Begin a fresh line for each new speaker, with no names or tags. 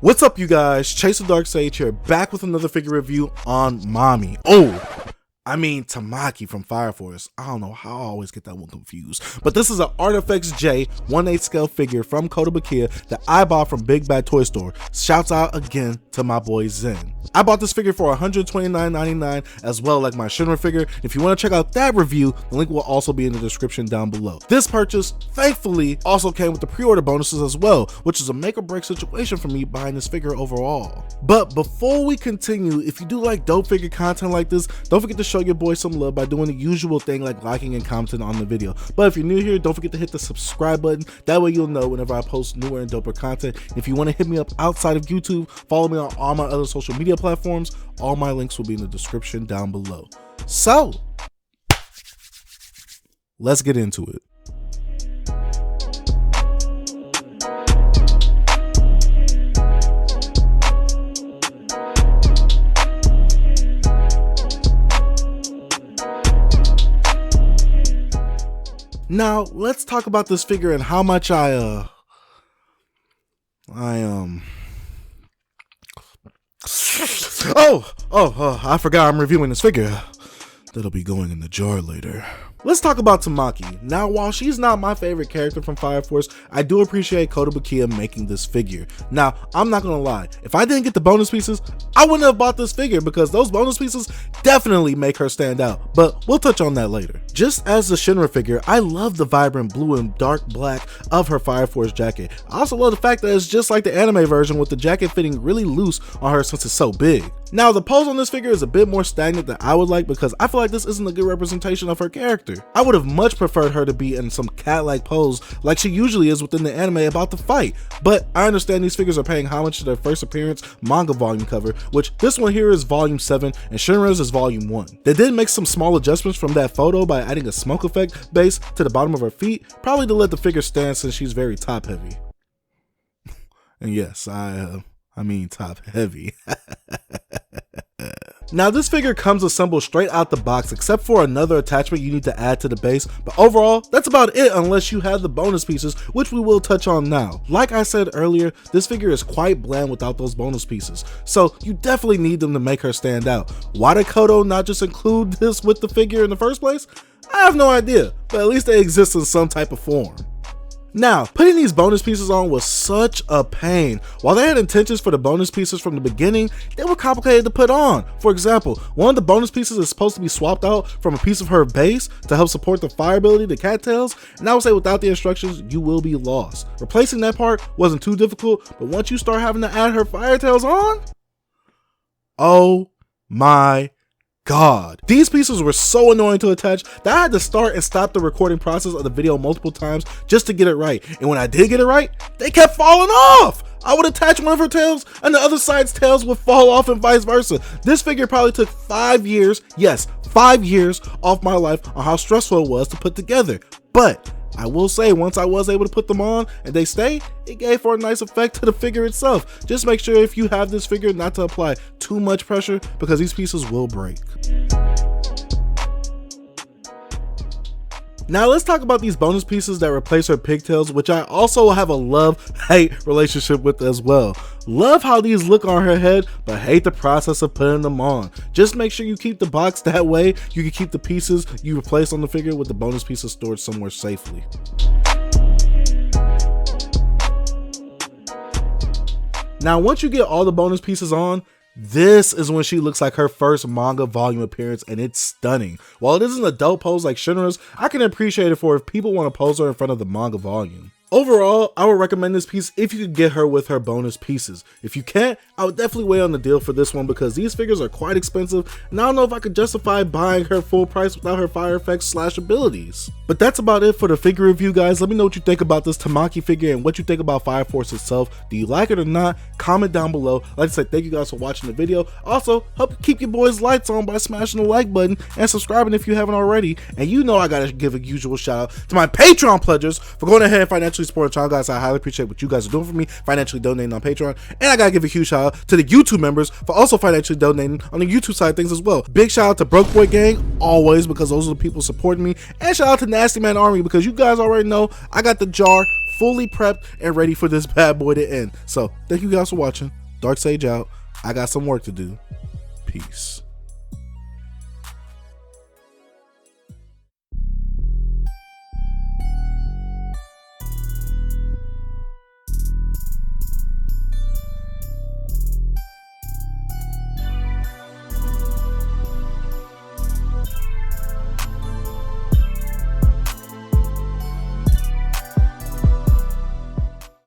What's up, you guys? Chase the Dark Sage here, back with another figure review on Tamaki from Fire Force. I don't know how I always get that one confused, but this is an ARTFX J 1/8 scale figure from Kotobukiya that I bought from Big Bad Toy Store. Shouts out again to my boy Zen. I bought this figure for $129.99 as well, like my Shinra figure. If you want to check out that review, the link will also be in the description down below. This purchase, thankfully, also came with the pre-order bonuses as well, which is a make or break situation for me buying this figure overall. But before we continue, if you do like dope figure content like this, don't forget to show your boy some love by doing the usual thing like liking and commenting on the video. But if you're new here, don't forget to hit the subscribe button. That way you'll know whenever I post newer and doper content. If you want to hit me up outside of YouTube, follow me on all my other social media platforms. All my links will be in the description down below. So, let's get into it. Now, let's talk about this figure and how much I forgot I'm reviewing this figure. That'll be going in the jar later. Let's talk about Tamaki. Now, while she's not my favorite character from Fire Force, I do appreciate Kotobukiya making this figure. Now, I'm not gonna lie, if I didn't get the bonus pieces, I wouldn't have bought this figure because those bonus pieces definitely make her stand out, but we'll touch on that later. Just as the Shinra figure, I love the vibrant blue and dark black of her Fire Force jacket. I also love the fact that it's just like the anime version with the jacket fitting really loose on her since it's so big. Now, the pose on this figure is a bit more stagnant than I would like because I feel like this isn't a good representation of her character. I would have much preferred her to be in some cat-like pose like she usually is within the anime about the fight, but I understand these figures are paying homage to their first appearance manga volume cover, which this one here is volume 7 and Shinra's is volume 1. They did make some small adjustments from that photo by adding a smoke effect base to the bottom of her feet, probably to let the figure stand since she's very top heavy. And yes, I mean top heavy. Now, this figure comes assembled straight out the box except for another attachment you need to add to the base, but overall that's about it unless you have the bonus pieces, which we will touch on now. Like I said earlier, this figure is quite bland without those bonus pieces, so you definitely need them to make her stand out. Why did Koto not just include this with the figure in the first place? I have no idea, but at least they exist in some type of form. Now, putting these bonus pieces on was such a pain. While they had intentions for the bonus pieces from the beginning, they were complicated to put on. For example, one of the bonus pieces is supposed to be swapped out from a piece of her base to help support the fire ability, the cattails, and I would say without the instructions, you will be lost. Replacing that part wasn't too difficult, but once you start having to add her fire tails on, oh my God. These pieces were so annoying to attach that I had to start and stop the recording process of the video multiple times just to get it right. And when I did get it right, they kept falling off. I would attach one of her tails and the other side's tails would fall off and vice versa. This figure probably took 5 years, yes, 5 years off my life on how stressful it was to put together. But I will say, once I was able to put them on and they stay, it gave for a nice effect to the figure itself. Just make sure if you have this figure not to apply too much pressure because these pieces will break. Now let's talk about these bonus pieces that replace her pigtails, which I also have a love-hate relationship with as well. Love how these look on her head, but hate the process of putting them on. Just make sure you keep the box that way you can keep the pieces you replace on the figure with the bonus pieces stored somewhere safely. Now once you get all the bonus pieces on, this is when she looks like her first manga volume appearance, and it's stunning. While it isn't a dope pose like Shinra's, I can appreciate it for if people want to pose her in front of the manga volume. Overall, I would recommend this piece if you could get her with her bonus pieces. If you can't, I would definitely wait on the deal for this one because these figures are quite expensive and I don't know if I could justify buying her full price without her fire effects / abilities. But that's about it for the figure review, guys. Let me know what you think about this Tamaki figure and what you think about Fire Force itself. Do you like it or not? Comment down below. Like I said, thank you guys for watching the video. Also, help keep your boys' lights on by smashing the like button and subscribing if you haven't already. And you know I gotta give a usual shout out to my Patreon pledgers for going ahead and financially supporting the channel, guys. I highly appreciate what you guys are doing for me, financially donating on Patreon. And I gotta give a huge shout out to the YouTube members for also financially donating on the YouTube side of things as well. Big shout out to Broke Boy Gang, always, because those are the people supporting me. And shout out to Nasty Man Army, because you guys already know I got the jar fully prepped and ready for this bad boy to end. So thank you guys for watching. Dark Sage out. I got some work to do. Peace.